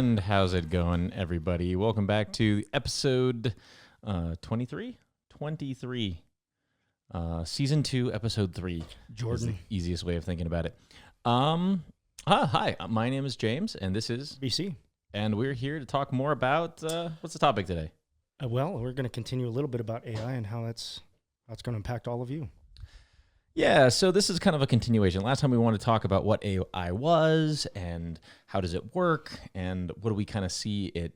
And how's it going, everybody? Welcome back to episode 23? 23. Season 2, episode 3. Jordan. Is the easiest way of thinking about it. Hi, my name is James, and this is BC. And we're here to talk more about, what's the topic today? Well, we're going to continue a little bit about AI and how that's going to impact all of you. Yeah, so this is kind of a continuation. Last time we wanted to talk about what AI was and how does it work and what do we kind of see it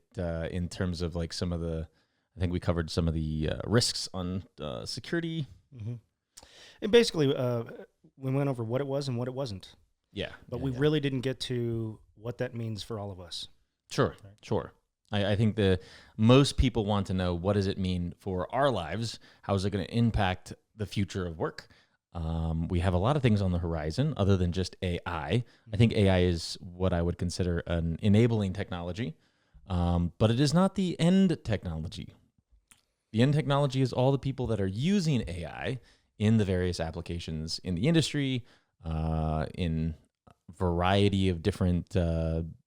in terms of like some of the, I think we covered some of the risks on security. Mm-hmm. And basically, we went over what it was and what it wasn't. Yeah. But we really didn't get to what that means for all of us. Sure, right? Sure. I think most people want to know, what does it mean for our lives? How is it going to impact the future of work? We have a lot of things on the horizon other than just AI. I think AI is what I would consider an enabling technology, but it is not the end technology. The end technology is all the people that are using AI in the various applications in the industry, in a variety of different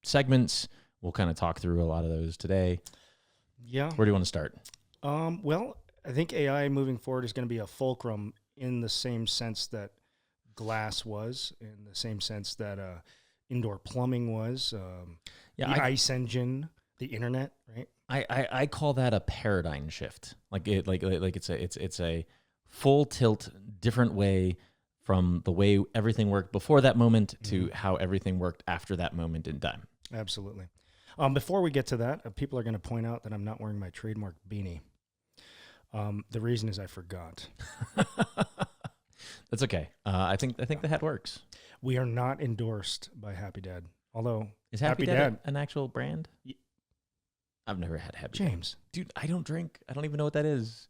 segments. We'll kind of talk through a lot of those today. Yeah. Where do you want to start? Well, I think AI moving forward is going to be a fulcrum in the same sense that glass was, in the same sense that indoor plumbing was, the ice engine, the internet, right? I call that a paradigm shift. Like it's a full tilt, different way from the way everything worked before that moment to how everything worked after that moment in time. Absolutely. Before we get to that, people are going to point out that I'm not wearing my trademark beanie. The reason is I forgot. That's okay. I think the hat works. We are not endorsed by Happy Dad. Although is Happy Dad an actual brand? I've never had Happy James. Dad. Dude, I don't drink. I don't even know what that is.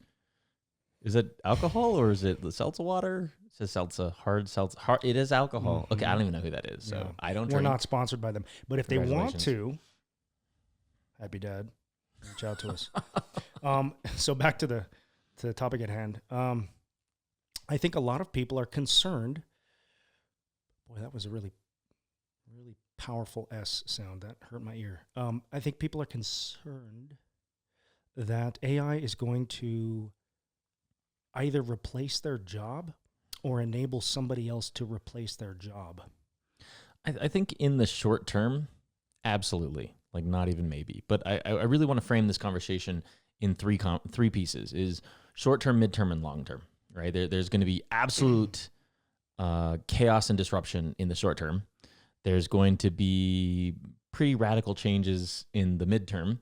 Is it alcohol or is it the seltzer water? It says seltzer, hard seltzer. It is alcohol. Okay, I don't even know who that is. So I don't drink. We're not sponsored by them. But if they want to, Happy Dad, reach out to us. So back to the topic at hand. I think a lot of people are concerned. Boy, that was a really, really powerful S sound. That hurt my ear. I think people are concerned that AI is going to either replace their job or enable somebody else to replace their job. I think in the short term, absolutely. Like not even maybe. But I really want to frame this conversation in three pieces: is short term, midterm, and long term. Right? There's going to be absolute chaos and disruption in the short term. There's going to be pretty radical changes in the midterm,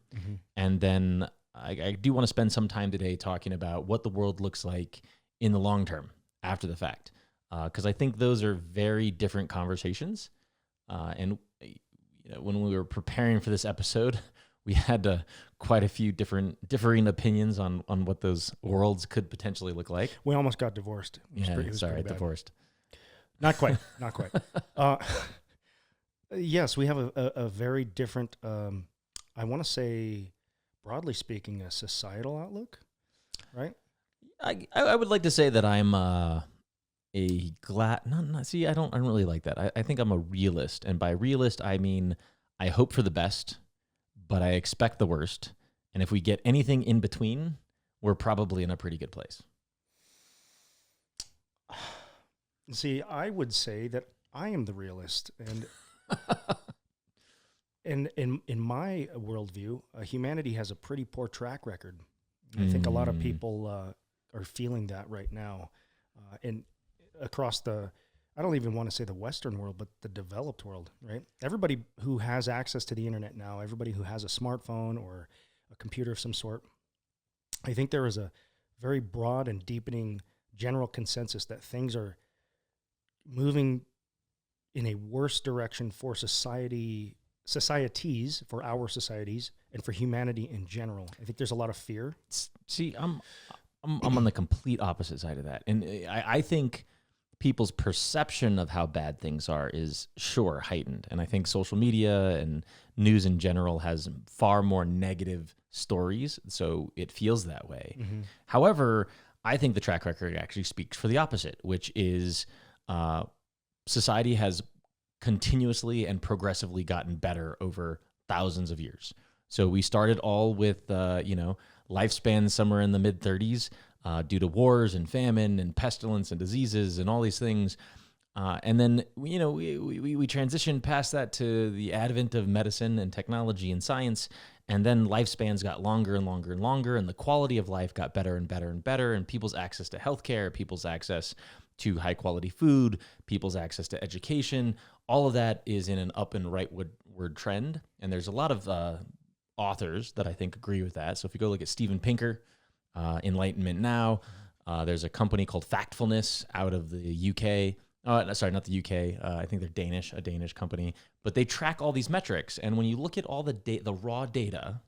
and then I do want to spend some time today talking about what the world looks like in the long term after the fact, because I think those are very different conversations. And when we were preparing for this episode, we had quite a few differing opinions on what those worlds could potentially look like. We almost got divorced. Divorced. Not quite. Yes, we have a very different, I want to say, broadly speaking, a societal outlook, right? I would like to say that I'm I don't really like that. I think I'm a realist, and by realist I mean I hope for the best, but I expect the worst. And if we get anything in between, we're probably in a pretty good place. See, I would say that I am the realist, and in my worldview, humanity has a pretty poor track record. I think a lot of people are feeling that right now, and across I don't even want to say the Western world, but the developed world, right? Everybody who has access to the internet now, everybody who has a smartphone or a computer of some sort, I think there is a very broad and deepening general consensus that things are moving in a worse direction for societies, for our societies, and for humanity in general. I think there's a lot of fear. See, I'm on the complete opposite side of that, and I think people's perception of how bad things are is sure heightened. And I think social media and news in general has far more negative stories, so it feels that way. However, I think the track record actually speaks for the opposite, which is society has continuously and progressively gotten better over thousands of years. So we started all with, lifespans somewhere in the mid 30s due to wars and famine and pestilence and diseases and all these things. And then, we transitioned past that to the advent of medicine and technology and science. And then lifespans got longer and longer and longer, and the quality of life got better and better and better, and people's access to healthcare, people's access to high quality food, people's access to education, all of that is in an up and rightward trend. And there's a lot of authors that I think agree with that. So if you go look at Steven Pinker, Enlightenment Now, there's a company called Factfulness out of the UK. Sorry, not the UK. I think they're Danish, a Danish company. But they track all these metrics. And when you look at all the raw data,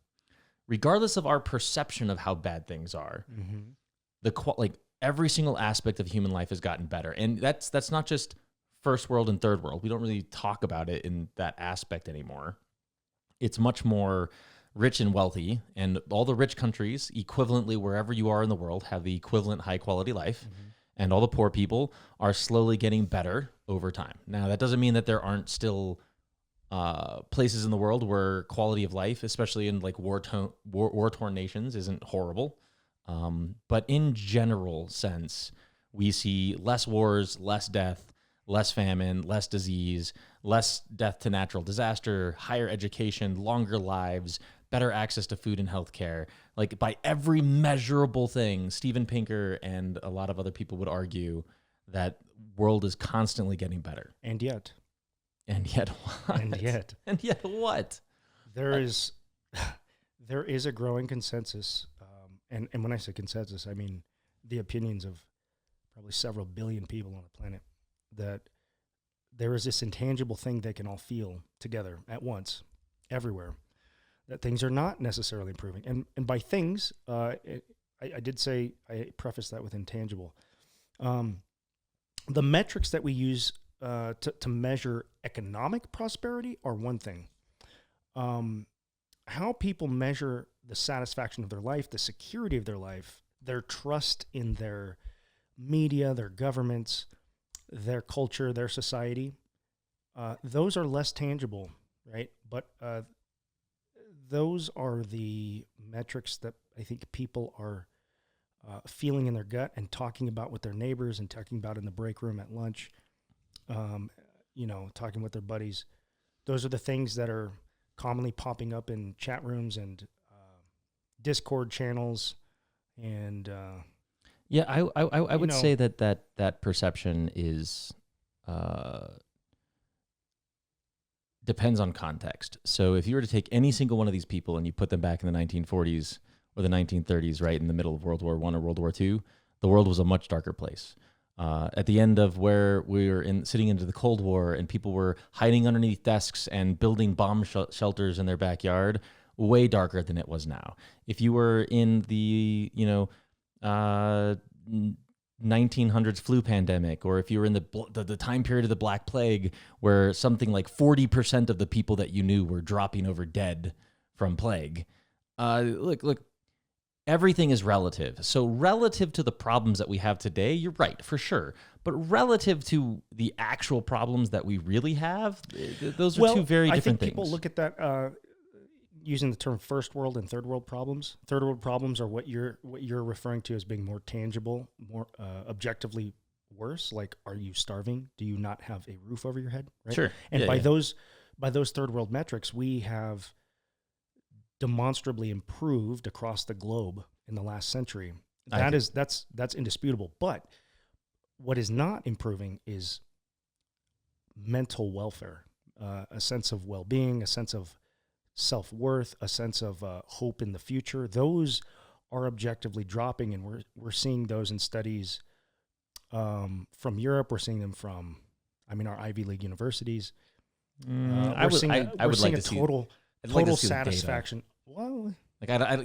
regardless of our perception of how bad things are, every single aspect of human life has gotten better. And that's not just first world and third world. We don't really talk about it in that aspect anymore. It's much more rich and wealthy. And all the rich countries, equivalently wherever you are in the world, have the equivalent high quality life. And all the poor people are slowly getting better over time. Now, that doesn't mean that there aren't still places in the world where quality of life, especially in like war-torn nations, isn't horrible. But in general sense, we see less wars, less death, less famine, less disease, less death to natural disaster, higher education, longer lives, better access to food and healthcare. Like by every measurable thing, Steven Pinker and a lot of other people would argue that world is constantly getting better. And yet what? And yet what? There is a growing consensus. And when I say consensus, I mean the opinions of probably several billion people on the planet, that there is this intangible thing they can all feel together at once, everywhere, that things are not necessarily improving. And by things, I did say, I prefaced that with intangible. The metrics that we use to measure economic prosperity are one thing. How people measure the satisfaction of their life, the security of their life, their trust in their media, their governments, their culture, their society, those are less tangible, right? But those are the metrics that I think people are feeling in their gut and talking about with their neighbors and talking about in the break room at lunch, talking with their buddies. Those are the things that are commonly popping up in chat rooms and Discord channels. And I would say that perception is depends on context. So if you were to take any single one of these people and you put them back in the 1940s or the 1930s, right in the middle of World War I or World War II, the world was a much darker place. At the end of where we were sitting into the Cold War and people were hiding underneath desks and building bomb shelters in their backyard, way darker than it was now. If you were in the 1900s flu pandemic, or if you were in the time period of the Black Plague, where something like 40% of the people that you knew were dropping over dead from plague. Look, everything is relative. So relative to the problems that we have today, you're right, for sure. But relative to the actual problems that we really have, those are two very different things. I think people look at that using the term first world and third world problems. Third world problems are what you're referring to as being more tangible, more objectively worse. Like, are you starving? Do you not have a roof over your head? Right? Sure. And by those third world metrics, we have demonstrably improved across the globe in the last century. That's indisputable. But what is not improving is mental welfare, a sense of well-being, a sense of self-worth, a sense of hope in the future. Those are objectively dropping, and we're seeing those in studies from Europe. We're seeing them from, our Ivy League universities. I would like to see total satisfaction. Well,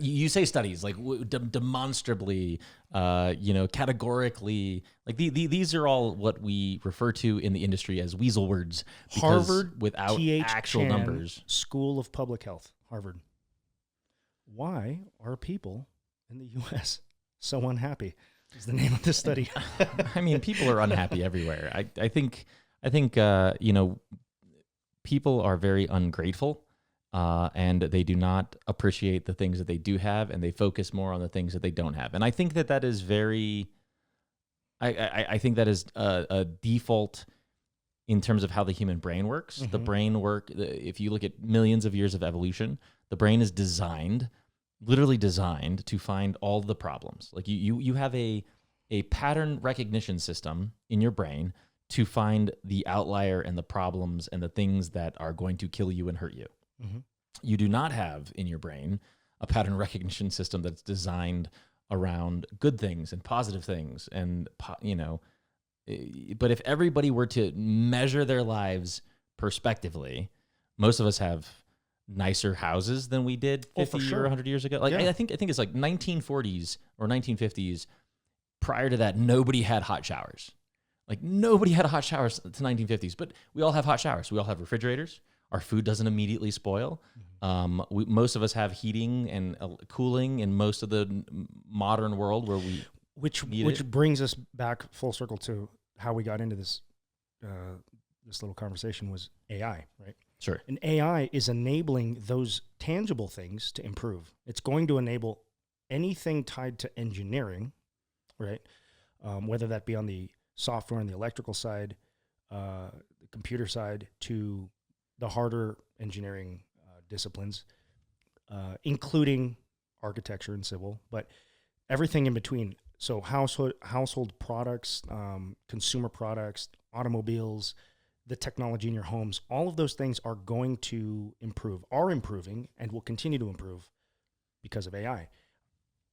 you say studies, like demonstrably, categorically, like these are all what we refer to in the industry as weasel words. Harvard, without actual numbers. School of Public Health, Harvard. Why are people in the U.S. so unhappy? Is the name of the study. People are unhappy everywhere. I think people are very ungrateful. and they do not appreciate the things that they do have, and they focus more on the things that they don't have. And I think that is very, I think that is a default in terms of how the human brain works. The brain if you look at millions of years of evolution, the brain is literally designed to find all the problems. Like you have a pattern recognition system in your brain to find the outlier and the problems and the things that are going to kill you and hurt you. You do not have in your brain a pattern recognition system that's designed around good things and positive things. And, but if everybody were to measure their lives prospectively, most of us have nicer houses than we did 50 or 100 years ago. Like, I think it's like 1940s or 1950s. Prior to that, nobody had hot showers. Like, nobody had hot showers to 1950s, but we all have hot showers. We all have refrigerators. Our food doesn't immediately spoil. Most of us have heating and cooling in most of the modern world where we which brings us back full circle to how we got into this this little conversation was AI, right? Sure. And AI is enabling those tangible things to improve. It's going to enable anything tied to engineering, right? Whether that be on the software and the electrical side, the computer side, to the harder engineering disciplines, including architecture and civil, but everything in between. So household products, consumer products, automobiles, the technology in your homes, all of those things are going to improve, are improving, and will continue to improve because of AI.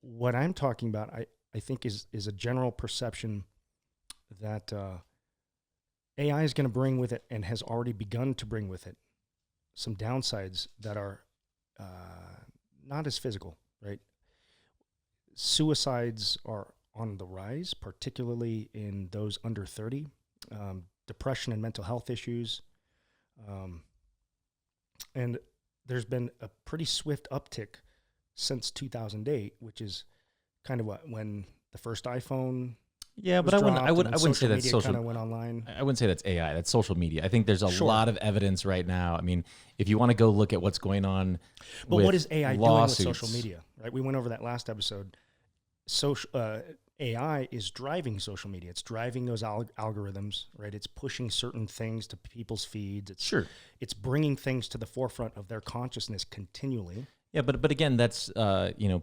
What I'm talking about, I think is a general perception that AI is going to bring with it, and has already begun to bring with it, some downsides that are not as physical, right? Suicides are on the rise, particularly in those under 30. Depression and mental health issues. And there's been a pretty swift uptick since 2008, which is kind of when the first iPhone. Yeah, but I wouldn't say that's social. Kind of went online. I wouldn't say that's AI. That's social media. I think there's a lot of evidence right now. I mean, if you want to go look at what's going on, but what is AI lawsuits doing with social media? Right, we went over that last episode. AI is driving social media. It's driving those algorithms, right? It's pushing certain things to people's feeds. It's bringing things to the forefront of their consciousness continually. Yeah, but again, that's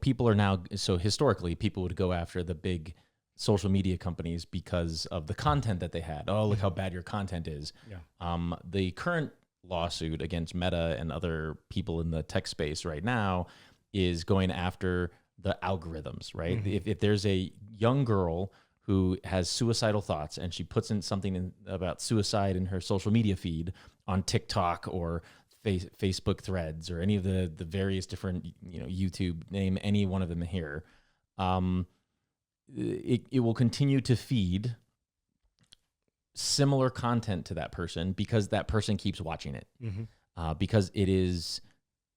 people are now, so historically people would go after the big social media companies because of the content that they had. Oh, look how bad your content is. Yeah. The current lawsuit against Meta and other people in the tech space right now is going after the algorithms, right? If there's a young girl who has suicidal thoughts and she puts in something about suicide in her social media feed on TikTok or Facebook threads or any of the various different, YouTube, name any one of them here, it will continue to feed similar content to that person because that person keeps watching it, because it is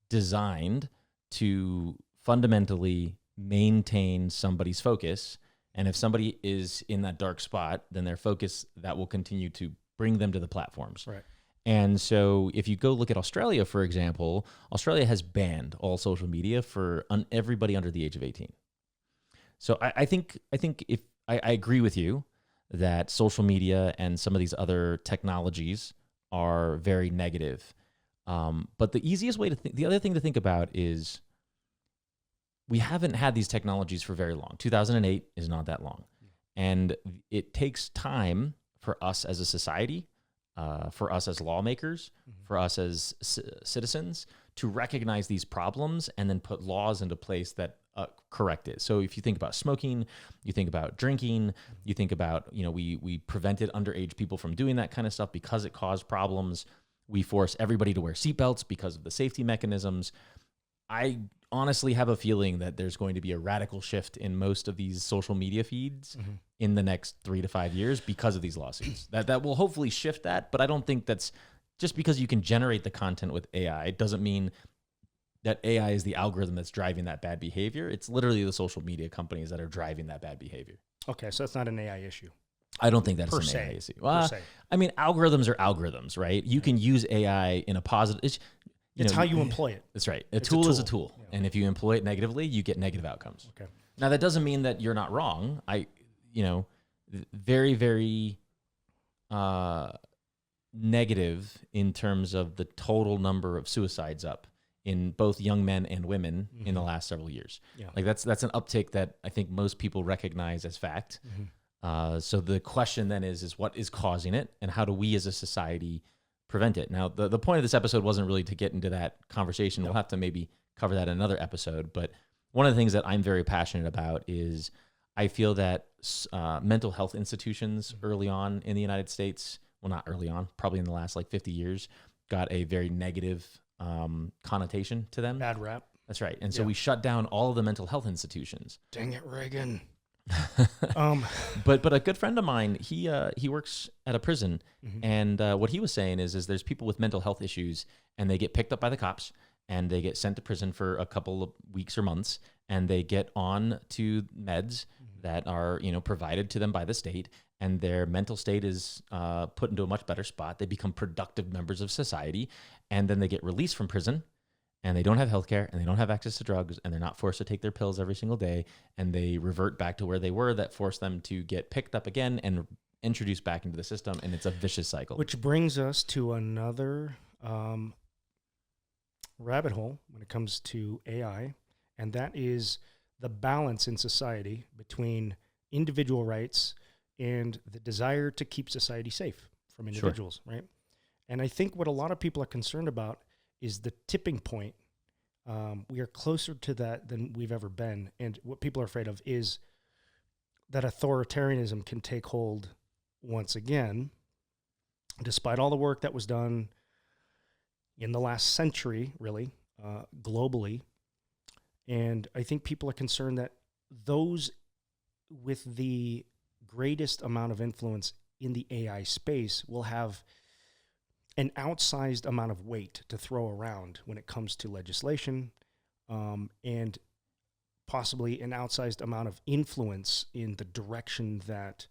designed to fundamentally maintain somebody's focus. And if somebody is in that dark spot, then their focus, that will continue to bring them to the platforms. Right. And so if you go look at Australia, for example, Australia has banned all social media for everybody under the age of 18. So I think if I agree with you that social media and some of these other technologies are very negative. But the easiest way the other thing to think about is we haven't had these technologies for very long. 2008 is not that long. And it takes time for us as a society, for us as lawmakers, for us as citizens to recognize these problems and then put laws into place that correct it. So if you think about smoking, you think about drinking, you think about, we prevented underage people from doing that kind of stuff because it caused problems. We force everybody to wear seatbelts because of the safety mechanisms. I honestly have a feeling that there's going to be a radical shift in most of these social media feeds in the next 3 to 5 years because of these lawsuits. That will hopefully shift that, but I don't think that's just because you can generate the content with AI. It doesn't mean that AI is the algorithm that's driving that bad behavior. It's literally the social media companies that are driving that bad behavior. Okay, so it's not an AI issue. I don't think that's an AI issue. I mean, algorithms are algorithms, right? You can use AI in a positive. It's how you employ it. That's right. A tool is a tool. Yeah. And if you employ it negatively, you get negative outcomes. Okay. Now, that doesn't mean that you're not wrong. Very, very negative in terms of the total number of suicides up in both young men and women in the last several years. Yeah. Like that's an uptick that I think most people recognize as fact. So the question then is what is causing it, and how do we as a society prevent it? Now, the point of this episode wasn't really to get into that conversation. We'll have to maybe cover that in another episode. But one of the things that I'm very passionate about is I feel that mental health institutions early on in the United States, well, not early on, probably in the last 50 years, got a very negative connotation to them. Bad rap. That's right. And so we shut down all of the mental health institutions. Dang it, Reagan. But a good friend of mine, he works at a prison, and what he was saying is there's people with mental health issues, and they get picked up by the cops, and they get sent to prison for a couple of weeks or months, and they get on to meds that are provided to them by the state, and their mental state is put into a much better spot. They become productive members of society, and then they get released from prison, and they don't have healthcare, and they don't have access to drugs, and they're not forced to take their pills every single day, and they revert back to where they were. That forced them to get picked up again and introduced back into the system, and it's a vicious cycle. Which brings us to another rabbit hole when it comes to AI, and that is the balance in society between individual rights and the desire to keep society safe from individuals, right? And I think what a lot of people are concerned about is the tipping point. We are closer to that than we've ever been. And what people are afraid of is that authoritarianism can take hold once again, despite all the work that was done in the last century, really, globally. And I think people are concerned that those with the greatest amount of influence in the AI space will have an outsized amount of weight to throw around when it comes to legislation, and possibly an outsized amount of influence in the direction that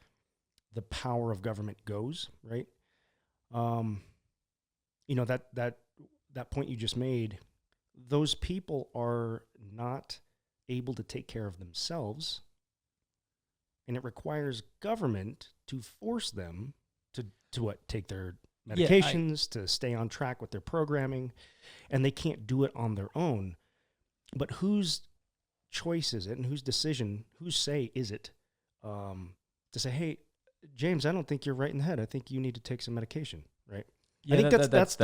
the power of government goes, right? That point you just made, those people are not able to take care of themselves, and it requires government to force them to take their medications, to stay on track with their programming, and they can't do it on their own. But whose choice is it, and whose decision, whose say is it to say, hey, James, I don't think you're right in the head. I think you need to take some medication, right? Yeah, I think that's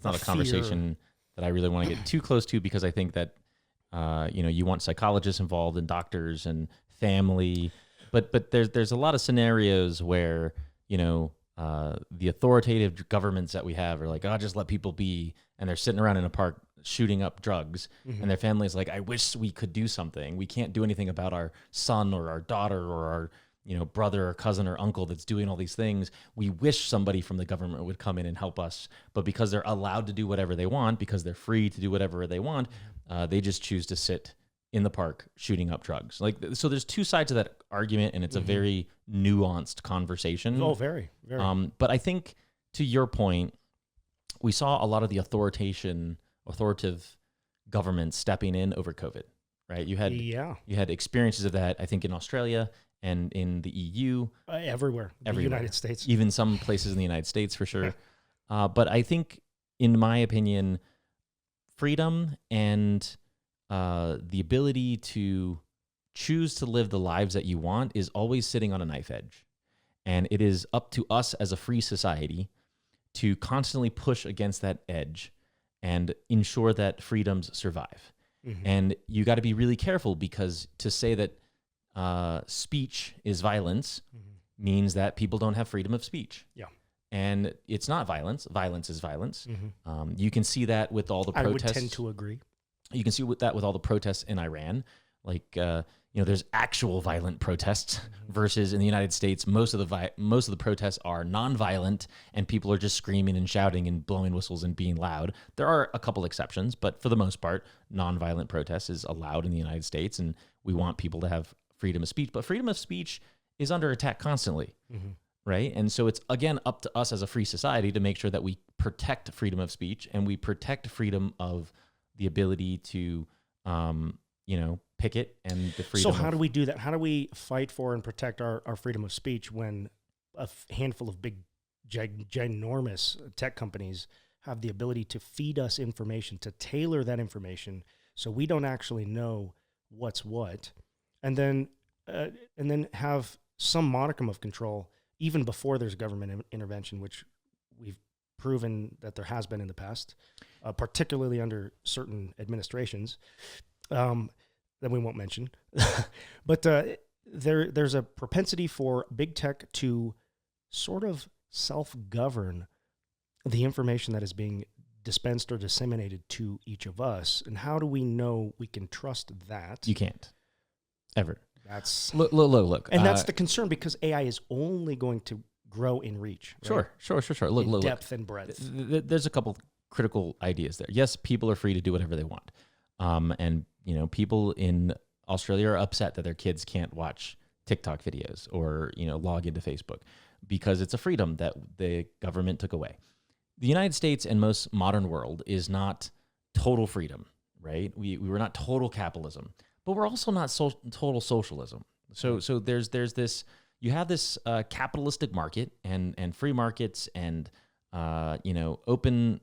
not a conversation that I really want to get too close to, because I think that you want psychologists involved and doctors and family, but there's a lot of scenarios where the authoritative governments that we have are like, oh, just let people be, and they're sitting around in a park shooting up drugs, and their family's like, I wish we could do something. We can't do anything about our son or our daughter or our brother or cousin or uncle that's doing all these things. We wish somebody from the government would come in and help us, but because they're allowed to do whatever they want, because they're free to do whatever they want, they just choose to sit in the park shooting up drugs. So there's two sides of that argument, and it's a very nuanced conversation. Oh, very, very. But I think, to your point, we saw a lot of the authoritative government stepping in over COVID, right? You had experiences of that, I think, in Australia and in the EU. Everywhere. The United States. Even some places in the United States, for sure. But I think, in my opinion, freedom and the ability to choose to live the lives that you want is always sitting on a knife edge. And it is up to us as a free society to constantly push against that edge and ensure that freedoms survive. And you got to be really careful, because to say that speech is violence means that people don't have freedom of speech. Yeah. And it's not violence. Violence is violence. You can see that with all the protests. I would tend to agree. You can see that with all the protests in Iran. There's actual violent protests versus in the United States, most of the protests are nonviolent, and people are just screaming and shouting and blowing whistles and being loud. There are a couple exceptions, but for the most part, nonviolent protest is allowed in the United States, and we want people to have freedom of speech. But freedom of speech is under attack constantly. right? And so it's, again, up to us as a free society to make sure that we protect freedom of speech and we protect freedom of the ability to, picket and the freedom. So how do we do that? How do we fight for and protect our freedom of speech when a handful of big, ginormous tech companies have the ability to feed us information, to tailor that information so we don't actually know what's what, and then have some modicum of control even before there's government intervention, which we've proven that there has been in the past, particularly under certain administrations that we won't mention. But there's a propensity for big tech to sort of self-govern the information that is being dispensed or disseminated to each of us. And how do we know we can trust that? You can't ever. That's look. And that's the concern, because AI is only going to grow in reach. Right? Sure. Look, depth and breadth. There's a couple critical ideas there. Yes, people are free to do whatever they want. And people in Australia are upset that their kids can't watch TikTok videos or, log into Facebook because it's a freedom that the government took away. The United States and most modern world is not total freedom, right? We were not total capitalism, but we're also not total socialism. So there's this, you have this capitalistic market and free markets and open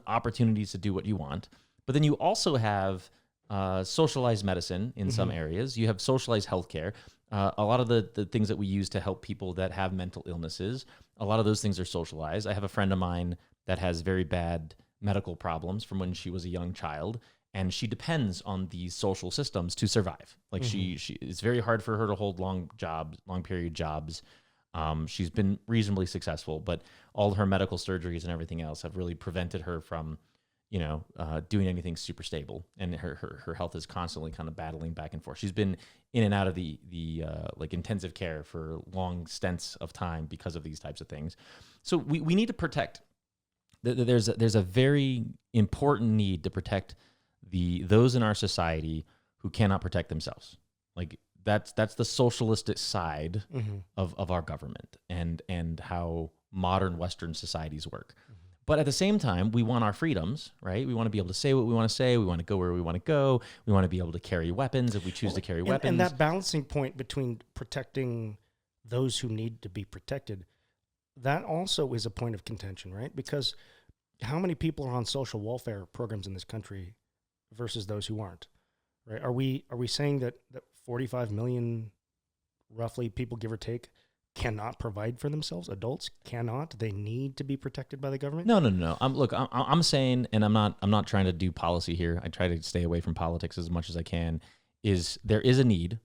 opportunities to do what you want. But then you also have socialized medicine in some areas. You have socialized healthcare. A lot of the things that we use to help people that have mental illnesses, a lot of those things are socialized. I have a friend of mine that has very bad medical problems from when she was a young child, and she depends on these social systems to survive. Like she it's very hard for her to hold long period jobs. She's been reasonably successful, but all her medical surgeries and everything else have really prevented her from doing anything super stable, and her health is constantly kind of battling back and forth. She's been in and out of the intensive care for long stints of time because of these types of things. So we need to protect. There's a very important need to protect those in our society who cannot protect themselves. Like that's the socialistic side of our government and how modern Western societies work. But at the same time, we want our freedoms, right? We want to be able to say what we want to say. We want to go where we want to go. We want to be able to carry weapons if we choose to carry weapons. And that balancing point between protecting those who need to be protected, that also is a point of contention, right? Because how many people are on social welfare programs in this country versus those who aren't, right? Are we saying that 45 million, roughly, people, give or take, cannot provide for themselves? Adults cannot. They need to be protected by the government. No. I'm saying, and I'm not trying to do policy here. I try to stay away from politics as much as I can. There is a need.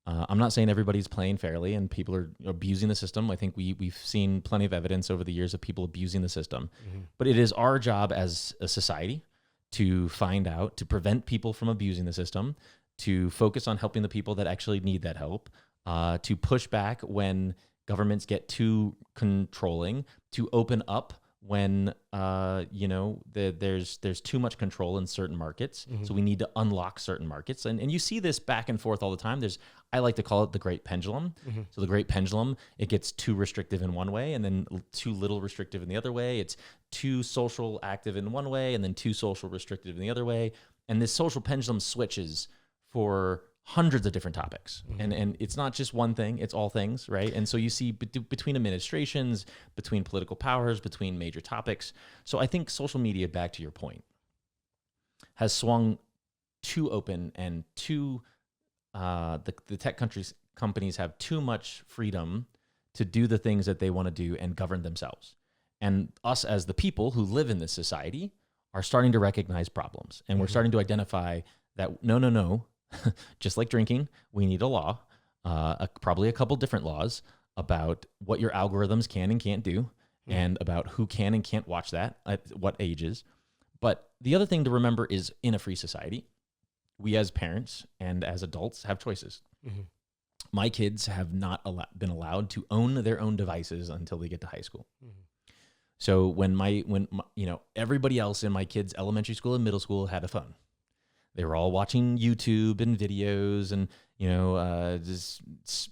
I'm not saying everybody's playing fairly and people are abusing the system. I think we've seen plenty of evidence over the years of people abusing the system. But it is our job as a society to find out, to prevent people from abusing the system, to focus on helping the people that actually need that help, to push back when governments get too controlling, to open up when there's too much control in certain markets. So we need to unlock certain markets, and you see this back and forth all the time. I like to call it the great pendulum. So the great pendulum, it gets too restrictive in one way and then too little restrictive in the other way. It's too social active in one way and then too social restrictive in the other way. And this social pendulum switches for hundreds of different topics. And it's not just one thing, it's all things, right? And so you see between administrations, between political powers, between major topics. So I think social media, back to your point, has swung too open and too, the tech companies have too much freedom to do the things that they want to do and govern themselves. And us as the people who live in this society are starting to recognize problems. And we're starting to identify that no, just like drinking, we need a law, probably a couple different laws about what your algorithms can and can't do, and about who can and can't watch that at what ages. But the other thing to remember is, in a free society, we as parents and as adults have choices. My kids have not been allowed to own their own devices until they get to high school. So when everybody else in my kids' elementary school and middle school had a phone, they were all watching YouTube and videos and, just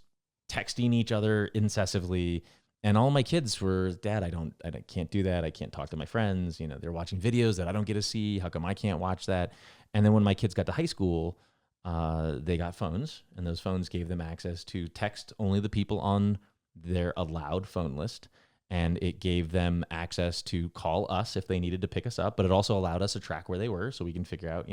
texting each other incessantly. And all my kids were, Dad, I can't do that. I can't talk to my friends. You know, they're watching videos that I don't get to see. How come I can't watch that? And then when my kids got to high school, they got phones, and those phones gave them access to text only the people on their allowed phone list. And it gave them access to call us if they needed to pick us up, but it also allowed us to track where they were, so we can figure out,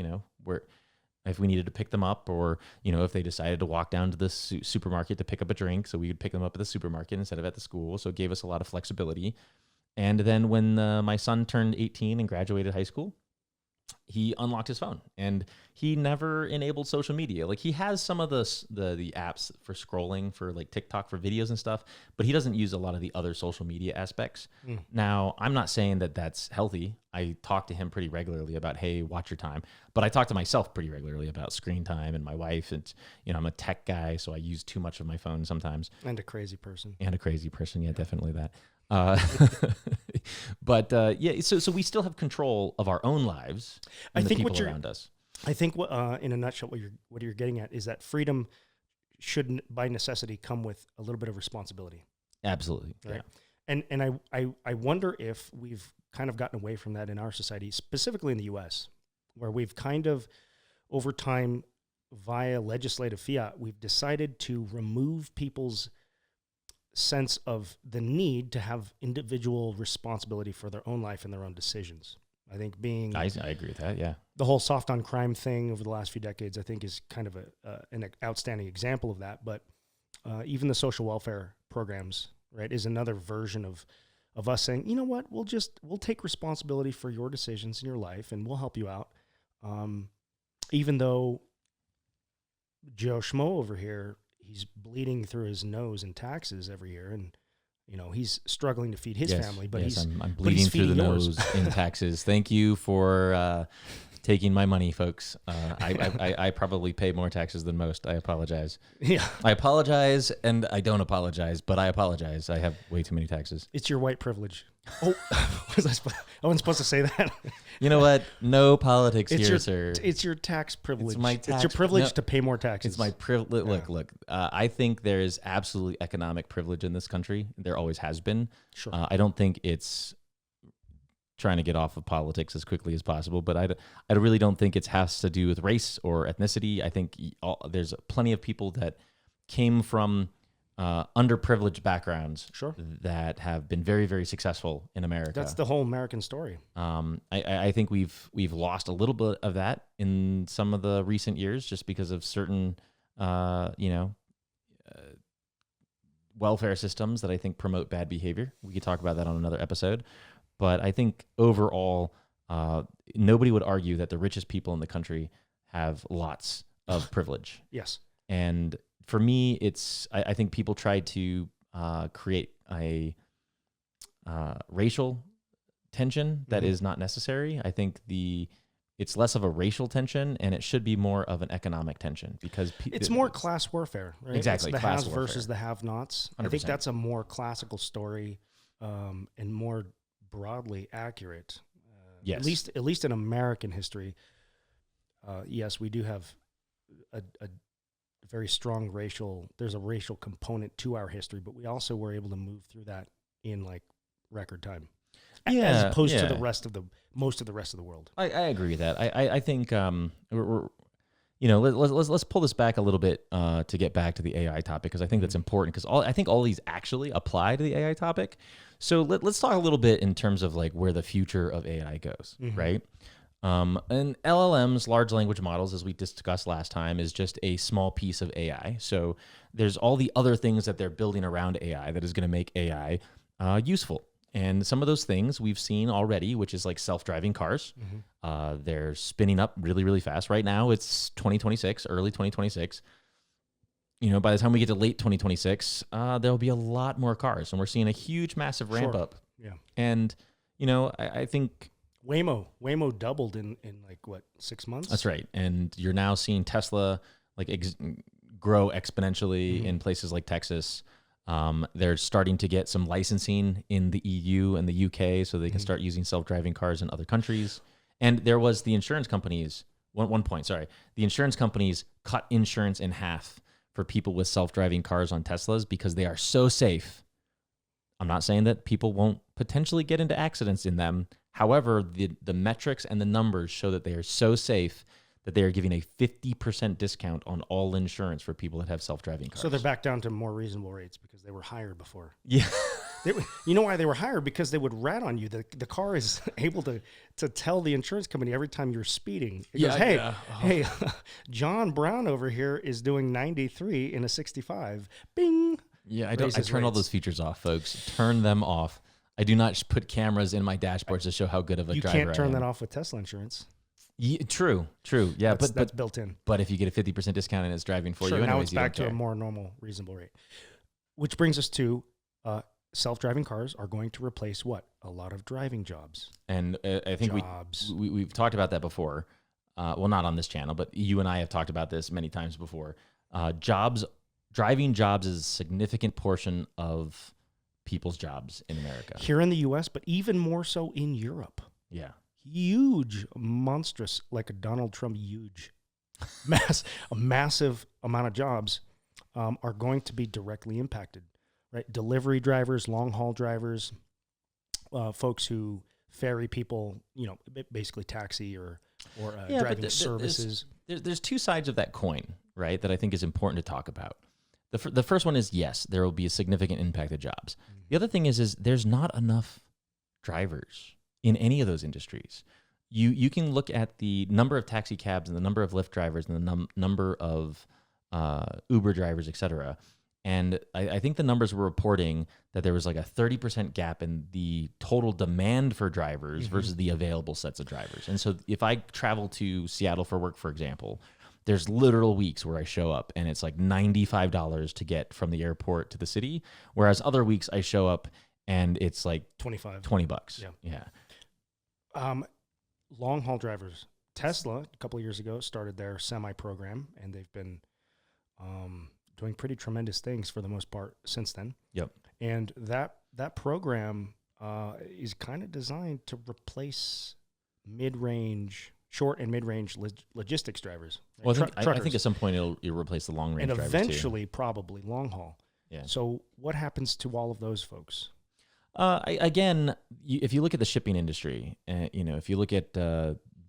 if we needed to pick them up, or, if they decided to walk down to the supermarket to pick up a drink, so we would pick them up at the supermarket instead of at the school. So it gave us a lot of flexibility. And then when my son turned 18 and graduated high school, he unlocked his phone, and he never enabled social media. Like, he has some of the apps for scrolling for like TikTok for videos and stuff, but he doesn't use a lot of the other social media aspects. Now, I'm not saying that that's healthy. I talk to him pretty regularly about, hey, watch your time. But I talk to myself pretty regularly about screen time, and my wife, and I'm a tech guy, so I use too much of my phone sometimes. And a crazy person. Yeah, definitely that. But so we still have control of our own lives and the people around us. I think in a nutshell, what you're getting at is that freedom should, by necessity, come with a little bit of responsibility. Absolutely, right? Yeah. And I wonder if we've kind of gotten away from that in our society, specifically in the U.S., where we've kind of, over time, via legislative fiat, we've decided to remove people's sense of the need to have individual responsibility for their own life and their own decisions. I think I agree with that. Yeah. The whole soft on crime thing over the last few decades, I think, is kind of an outstanding example of that. But even the social welfare programs, right, is another version of us saying, you know what, we'll take responsibility for your decisions in your life, and we'll help you out. Even though Joe Schmo over here, he's bleeding through his nose in taxes every year, and he's struggling to feed his family. But I'm bleeding through the nose in taxes. Thank you for taking my money, folks. I probably pay more taxes than most. I apologize. Yeah, I apologize, and I don't apologize, but I apologize. I have way too many taxes. It's your white privilege. Oh, I wasn't supposed to say that. You know what? No politics here, sir. It's your tax privilege. It's your privilege to pay more taxes. It's my privilege. Look. I think there is absolutely economic privilege in this country. There always has been. Sure. I don't think it's trying to get off of politics as quickly as possible, but I really don't think it has to do with race or ethnicity. I think there's plenty of people that came from underprivileged backgrounds, sure, that have been very, very successful in America. That's the whole American story. I think we've lost a little bit of that in some of the recent years, just because of certain welfare systems that I think promote bad behavior. We could talk about that on another episode, but I think overall, nobody would argue that the richest people in the country have lots of privilege. Yes, and for me, I think people try to create a racial tension that is not necessary. I think it's less of a racial tension, and it should be more of an economic tension, because it's more class warfare, right? Exactly, it's the class haves warfare versus the have-nots. 100%. I think that's a more classical story, and more broadly accurate. Yes, at least in American history. Yes, we do have a very strong there's a racial component to our history, but we also were able to move through that in like record time, as opposed to most of the rest of the world. I agree with that. I think let's pull this back a little bit to get back to the AI topic, because I think that's important, because I think all these actually apply to the AI topic. So let's talk a little bit in terms of like where the future of AI goes, right? And LLMs, large language models, as we discussed last time, is just a small piece of AI. So there's all the other things that they're building around AI that is going to make AI useful. And some of those things we've seen already, which is like self-driving cars. They're spinning up really, really fast. Right now, it's 2026, early 2026. By the time we get to late 2026, there'll be a lot more cars, and we're seeing a huge, massive ramp up. Yeah. And, I think Waymo doubled in like what, 6 months? That's right. And you're now seeing Tesla like grow exponentially in places like Texas. They're starting to get some licensing in the EU and the UK, so they can start using self-driving cars in other countries. And there was the insurance companies, the insurance companies cut insurance in half for people with self-driving cars on Teslas because they are so safe. I'm not saying that people won't potentially get into accidents in them. However, the metrics and the numbers show that they are so safe that they are giving a 50% discount on all insurance for people that have self-driving cars. So they're back down to more reasonable rates because they were higher before. Yeah. You know why they were higher? Because they would rat on you. The car is able to tell the insurance company every time you're speeding. It goes, hey, John Brown over here is doing 93 in a 65. Bing. Yeah, I turn all those features off, folks. Turn them off. I do not put cameras in my dashboards to show how good of a driver I am. You can't turn that off with Tesla insurance. Yeah, true. Yeah, that's built in. But if you get a 50% discount and it's driving for you, anyways, now it's back to a more normal, reasonable rate. Which brings us to self-driving cars are going to replace what? A lot of driving jobs. And I think we've talked about that before. Well, not on this channel, but you and I have talked about this many times before. Driving jobs is a significant portion of people's jobs in America. Here in the U.S., but even more so in Europe. Yeah. Huge, monstrous, like a Donald Trump huge, a massive amount of jobs are going to be directly impacted, right? Delivery drivers, long-haul drivers, folks who ferry people, basically taxi or driving services. There's two sides of that coin, right, that I think is important to talk about. The first one is, yes, there will be a significant impact to jobs. Mm-hmm. The other thing is there's not enough drivers in any of those industries. You can look at the number of taxi cabs and the number of Lyft drivers and the number of Uber drivers, et cetera. And I think the numbers were reporting that there was like a 30% gap in the total demand for drivers versus the available sets of drivers. And so if I travel to Seattle for work, for example, there's literal weeks where I show up and it's like $95 to get from the airport to the city. Whereas other weeks I show up and it's like $20. Yeah. Long haul drivers. Tesla, a couple of years ago, started their semi program, and they've been doing pretty tremendous things for the most part since then. Yep. And that program is kind of designed to replace short and mid-range logistics drivers. Right? Well, I think at some point it'll replace the long-range drivers too. And eventually, probably long haul. Yeah. So what happens to all of those folks? If you look at the shipping industry, if you look at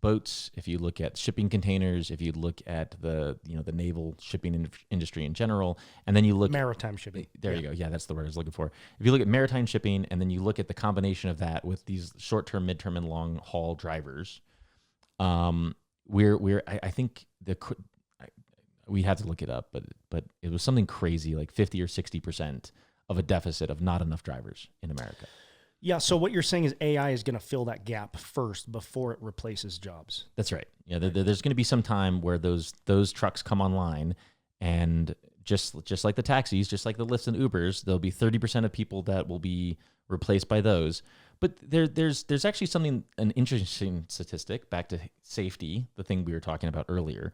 boats, if you look at shipping containers, if you look at the naval shipping industry in general, and then you look maritime shipping. There you go. Yeah, that's the word I was looking for. If you look at maritime shipping, and then you look at the combination of that with these short-term, mid-term, and long-haul drivers, I think we had to look it up, but it was something crazy, like 50 or 60% of a deficit of not enough drivers in America. Yeah, so what you're saying is AI is going to fill that gap first before it replaces jobs. That's right. Yeah, there's going to be some time where those trucks come online, and just like the taxis, just like the Lyfts and Ubers, there'll be 30% of people that will be replaced by those. But there's actually an interesting statistic, back to safety, the thing we were talking about earlier.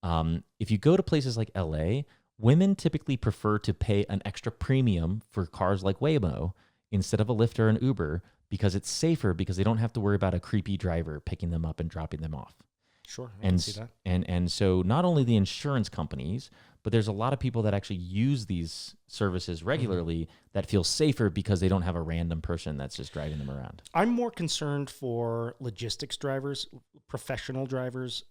If you go to places like LA, women typically prefer to pay an extra premium for cars like Waymo instead of a Lyft or an Uber because it's safer, because they don't have to worry about a creepy driver picking them up and dropping them off. Sure, I can see that. And so not only the insurance companies, but there's a lot of people that actually use these services regularly that feel safer because they don't have a random person that's just driving them around. I'm more concerned for logistics drivers, professional drivers,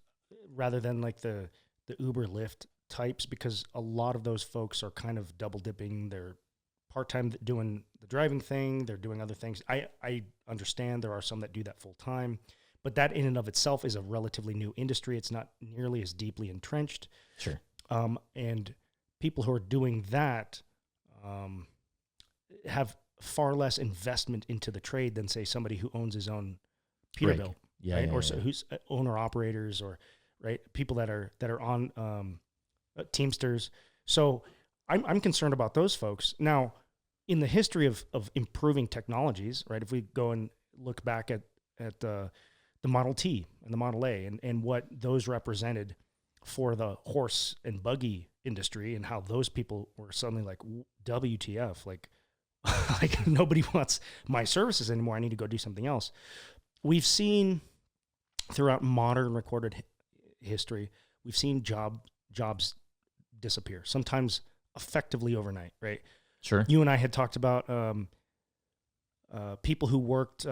rather than like the Uber Lyft types, because a lot of those folks are kind of double dipping. They're part-time doing the driving thing. They're doing other things. I understand there are some that do that full time, but that in and of itself is a relatively new industry. It's not nearly as deeply entrenched. Sure. And people who are doing that have far less investment into the trade than, say, somebody who owns his own Peterbilt, right? Who's owner operators, or right, people that are on Teamsters. So I'm concerned about those folks. Now, in the history of improving technologies, right? If we go and look back at the Model T and the Model A and what those represented for the horse and buggy industry, and how those people were suddenly like, WTF, like nobody wants my services anymore. I need to go do something else. We've seen throughout modern recorded history, we've seen jobs disappear, sometimes effectively overnight, right? Sure. You and I had talked about people who worked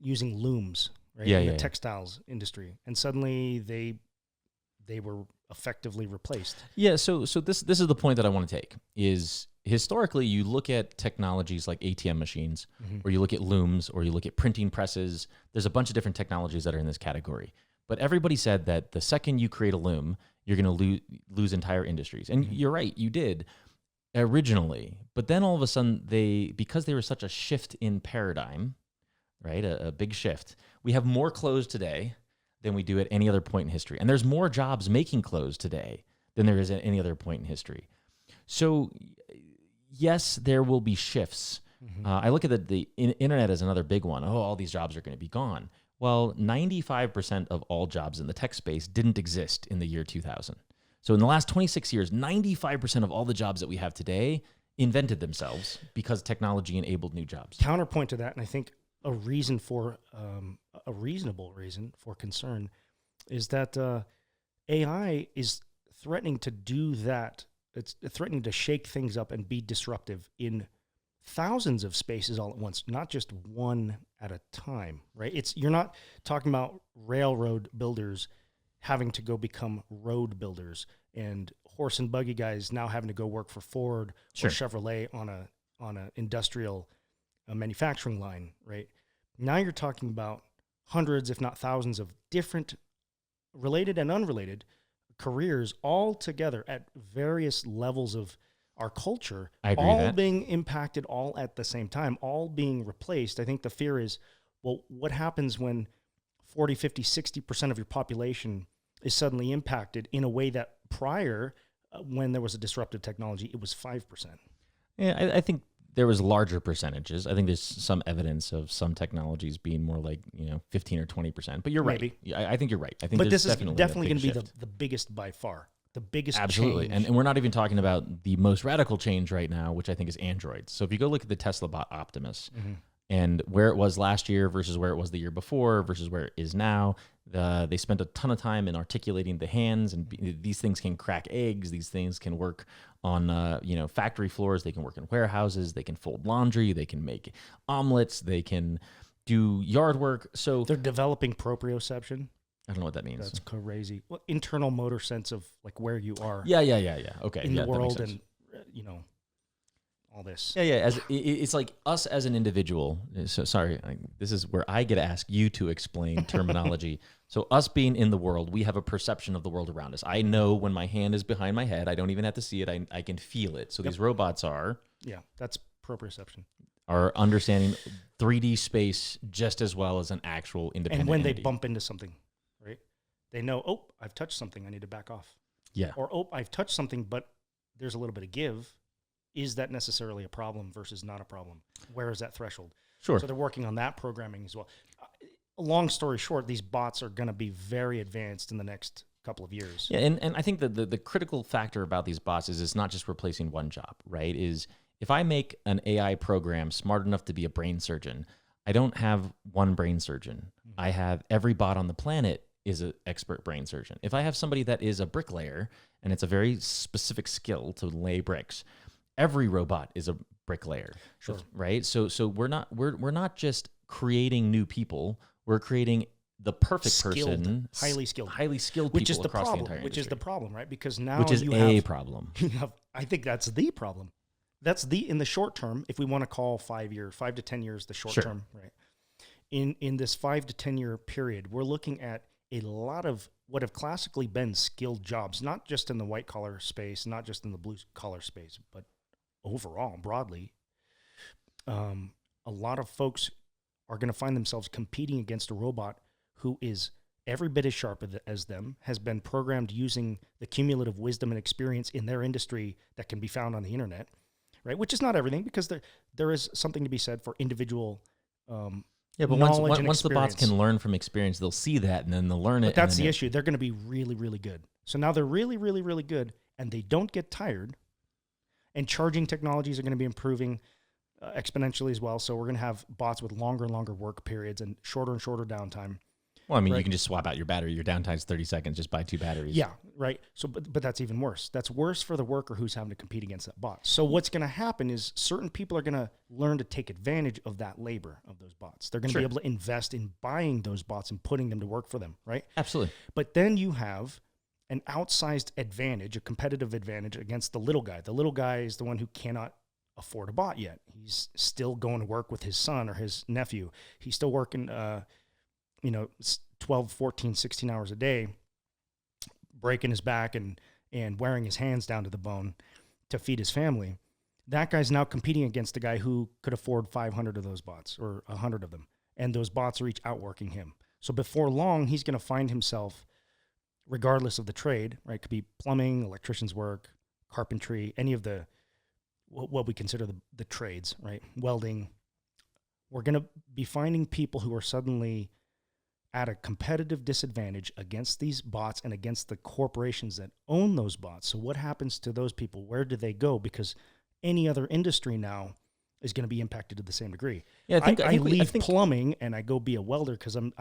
using looms, right, in the textiles industry, and suddenly they were effectively replaced. Yeah, so this is the point that I want to take is historically you look at technologies like ATM machines, or you look at looms, or you look at printing presses. There's a bunch of different technologies that are in this category. But everybody said that the second you create a loom, you're going to lose entire industries. And you're right, you did originally. But then all of a sudden, because there was such a shift in paradigm, right, a big shift, we have more clothes today than we do at any other point in history. And there's more jobs making clothes today than there is at any other point in history. So yes, there will be shifts. I look at the internet as another big one. Oh, all these jobs are going to be gone. Well, 95% of all jobs in the tech space didn't exist in the year 2000. So in the last 26 years, 95% of all the jobs that we have today invented themselves because technology enabled new jobs. Counterpoint to that, and I think a reasonable reason for concern is that AI is threatening to do that. It's threatening to shake things up and be disruptive in thousands of spaces all at once, not just one at a time, right? You're not talking about railroad builders having to go become road builders and horse and buggy guys now having to go work for Ford or Chevrolet on a industrial manufacturing line, right? Now you're talking about hundreds, if not thousands, of different related and unrelated careers all together at various levels of our culture, all being impacted all at the same time, all being replaced. I think the fear is, well, what happens when 40, 50, 60% of your population is suddenly impacted in a way that prior, when there was a disruptive technology, it was 5%. Yeah, I think there was larger percentages. I think there's some evidence of some technologies being more like 15 or 20%. But you're right. I think you're right. I think, but this is definitely going to be the biggest by far. The biggest absolutely change. And we're not even talking about the most radical change right now, which I think is Androids. So if you go look at the Tesla bot Optimus and where it was last year versus where it was the year before versus where it is now, they spent a ton of time in articulating the hands, and these things can crack eggs. These things can work on factory floors. They can work in warehouses. They can fold laundry. They can make omelets. They can do yard work. So they're developing proprioception. I don't know what that means. That's crazy. Well, internal motor sense of like where you are. Yeah. Okay. In the world, and all this. Yeah. It's like us as an individual. So sorry, this is where I get to ask you to explain terminology. So us being in the world, we have a perception of the world around us. I know when my hand is behind my head. I don't even have to see it. I can feel it. So these robots are. Yeah, that's proprioception. Are understanding 3D space just as well as an actual independent And when entity. they bump into something, right? They know, oh, I've touched something. I need to back off. Yeah. Or, oh, I've touched something, but there's a little bit of give. Is that necessarily a problem versus not a problem? Where is that threshold? Sure. So they're working on that programming as well. Long story short, these bots are going to be very advanced in the next couple of years. Yeah, and I think that the critical factor about these bots is it's not just replacing one job, right? Is if I make an AI program smart enough to be a brain surgeon, I don't have one brain surgeon. I have every bot on the planet is an expert brain surgeon. If I have somebody that is a bricklayer, and it's a very specific skill to lay bricks, every robot is a bricklayer, right? So we're not just creating new people. We're creating the perfect person, highly skilled people across the entire industry. Which is the problem, right? Because now which is problem. I think that's the problem. That's in the short term, if we want to call 5 to 10 years the short term, right? In this 5 to 10 year period, we're looking at a lot of what have classically been skilled jobs, not just in the white collar space, not just in the blue collar space, but overall, broadly. A lot of folks are going to find themselves competing against a robot who is every bit as sharp as them, has been programmed using the cumulative wisdom and experience in their industry that can be found on the internet, right? Which is not everything, because there is something to be said for individual but once the bots can learn from experience, they'll see that and then they'll learn it. But that's the issue. They're going to be really, really good. So now they're really, really, really good, and they don't get tired. And charging technologies are going to be improving exponentially as well. So we're going to have bots with longer and longer work periods and shorter downtime. Well, I mean, right? you can just swap out your battery. Your downtime's 30 seconds. Just buy 2 batteries. Yeah, right. So, but that's even worse. That's worse for the worker who's having to compete against that bot. So what's going to happen is certain people are going to learn to take advantage of that labor of those bots. They're going to Sure. be able to invest in buying those bots and putting them to work for them, right? Absolutely. But then you have an outsized advantage, a competitive advantage against the little guy. The little guy is the one who cannot afford a bot yet. He's still going to work with his son or his nephew. He's still working, 12, 14, 16 hours a day, breaking his back and wearing his hands down to the bone to feed his family. That guy's now competing against a guy who could afford 500 of those bots or 100 of them. And those bots are each outworking him. So before long, he's going to find himself, regardless of the trade, right? It could be plumbing, electrician's work, carpentry, any of the, what we consider the trades, right? Welding. We're going to be finding people who are suddenly at a competitive disadvantage against these bots and against the corporations that own those bots. So what happens to those people? Where do they go? Because any other industry now is going to be impacted to the same degree. Yeah, I leave plumbing and I go be a welder because I'm.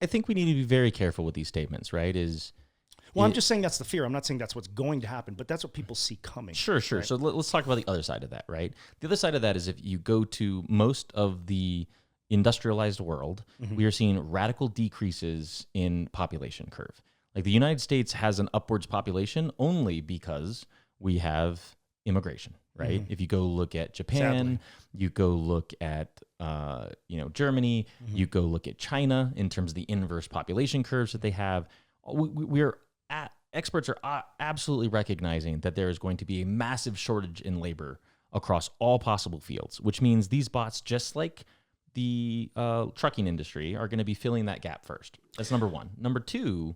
I think we need to be very careful with these statements, right? I'm just saying that's the fear. I'm not saying that's what's going to happen, but that's what people see coming. Sure. Right? So let's talk about the other side of that, right? The other side of that is if you go to most of the industrialized world, we are seeing radical decreases in population curve. Like the United States has an upwards population only because we have immigration, right? If you go look at Japan, Sadly. you go look at Germany, you go look at China in terms of the inverse population curves that they have. Experts are absolutely recognizing that there is going to be a massive shortage in labor across all possible fields, which means these bots, just like the trucking industry, are going to be filling that gap first. That's number one. Number two,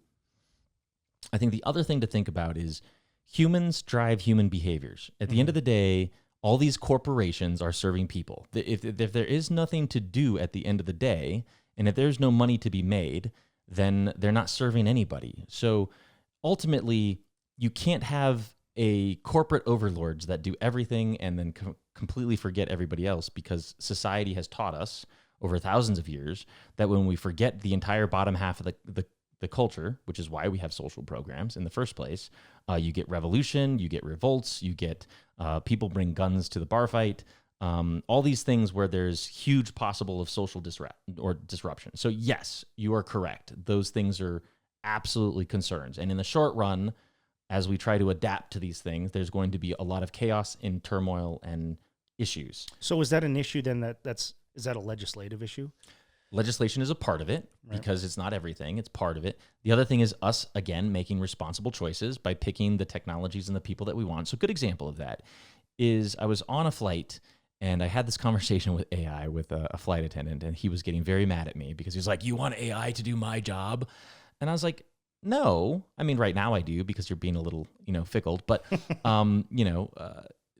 I think the other thing to think about is humans drive human behaviors. At the end of the day, all these corporations are serving people. If there is nothing to do at the end of the day, and if there's no money to be made, then they're not serving anybody. So ultimately, you can't have a corporate overlords that do everything and then completely forget everybody else, because society has taught us over thousands of years that when we forget the entire bottom half of the culture, which is why we have social programs in the first place, you get revolution, you get revolts, you get people bring guns to the bar fight, all these things where there's huge possible of social disruption. So yes, you are correct. Those things are absolutely concerns. And in the short run, as we try to adapt to these things, there's going to be a lot of chaos and turmoil and issues. So is that an issue then is that a legislative issue? Legislation is a part of it, Right. because it's not everything. It's part of it. The other thing is us, again, making responsible choices by picking the technologies and the people that we want. So a good example of that is I was on a flight and I had this conversation with AI with a flight attendant, and he was getting very mad at me because he was like, "You want AI to do my job?" And I was like, "No. I mean, right now I do, because you're being a little, fickle, but,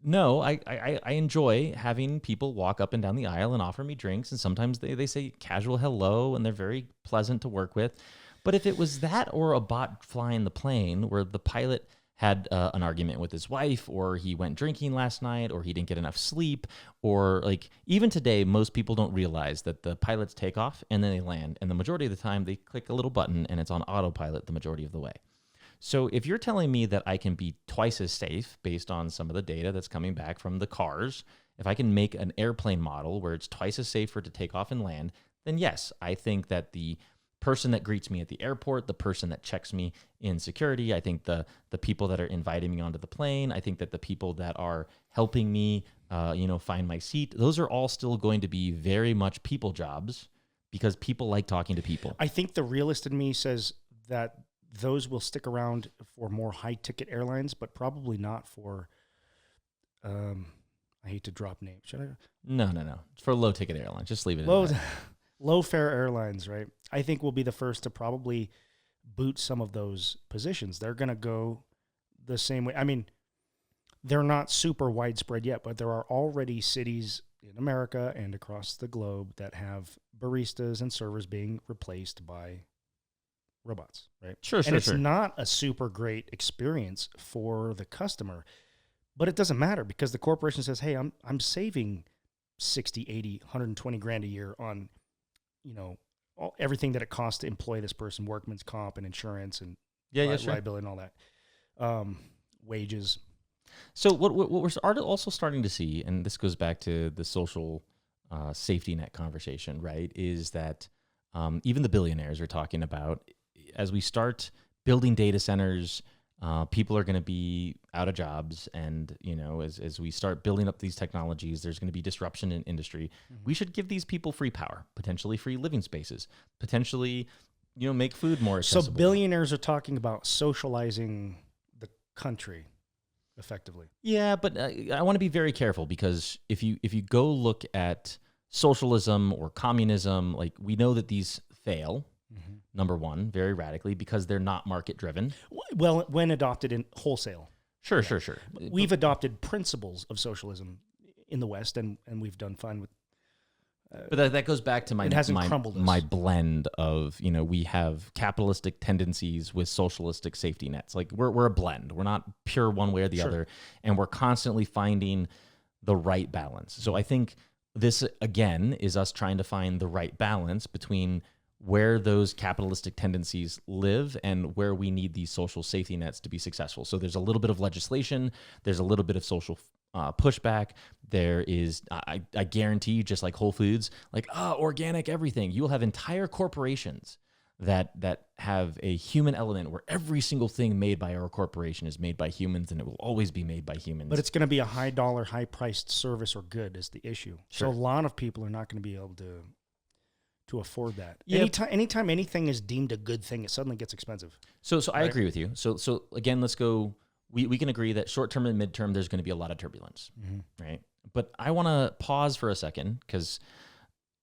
no, I enjoy having people walk up and down the aisle and offer me drinks. And sometimes they say casual hello and they're very pleasant to work with. But if it was that or a bot flying the plane where the pilot had an argument with his wife, or he went drinking last night, or he didn't get enough sleep, or like even today, most people don't realize that the pilots take off and then they land. And the majority of the time they click a little button and it's on autopilot the majority of the way. So if you're telling me that I can be twice as safe based on some of the data that's coming back from the cars, if I can make an airplane model where it's twice as safe for it to take off and land, then yes, I think that the person that greets me at the airport, the person that checks me in security, I think the people that are inviting me onto the plane, I think that the people that are helping me, find my seat, those are all still going to be very much people jobs, because people like talking to people. I think the realist in me says that those will stick around for more high-ticket airlines, but probably not for, I hate to drop names. Should I? No. It's for low-ticket airlines. Just leave it at that. Low-fare airlines, right? I think we'll be the first to probably boot some of those positions. They're going to go the same way. I mean, they're not super widespread yet, but there are already cities in America and across the globe that have baristas and servers being replaced by robots, right? Sure. And it's not a super great experience for the customer, but it doesn't matter because the corporation says, "Hey, I'm saving 60, 80, 120 grand a year on, everything that it costs to employ this person, workman's comp and insurance and Sure. liability and all that, wages. So what we're also starting to see, and this goes back to the social safety net conversation, right? Is that even the billionaires are talking about, as we start building data centers, people are going to be out of jobs, and as we start building up these technologies, there's going to be disruption in industry. Mm-hmm. We should give these people free power, potentially free living spaces, potentially make food more accessible. So billionaires are talking about socializing the country effectively. Yeah, but I want to be very careful, because if you go look at socialism or communism, like, we know that these fail. Mm-hmm. Number one, very radically, because they're not market driven. Well, when adopted in wholesale. Sure. We've adopted principles of socialism in the West, and we've done fine with. But that goes back to my blend of, we have capitalistic tendencies with socialistic safety nets. Like, we're a blend. We're not pure one way or the other, and we're constantly finding the right balance. So I think this, again, is us trying to find the right balance between where those capitalistic tendencies live and where we need these social safety nets to be successful. So there's a little bit of legislation, there's a little bit of social pushback. There is, I guarantee you, just like Whole Foods, like organic everything, you'll have entire corporations that have a human element where every single thing made by our corporation is made by humans, and it will always be made by humans. But it's going to be a high dollar, high priced service or good is the issue. Sure. So a lot of people are not going to be able to afford that. Yep. Anytime anything is deemed a good thing, it suddenly gets expensive. So right? I agree with you. So again, let's go. We can agree that short term and midterm, there's going to be a lot of turbulence, mm-hmm. right? But I want to pause for a second, because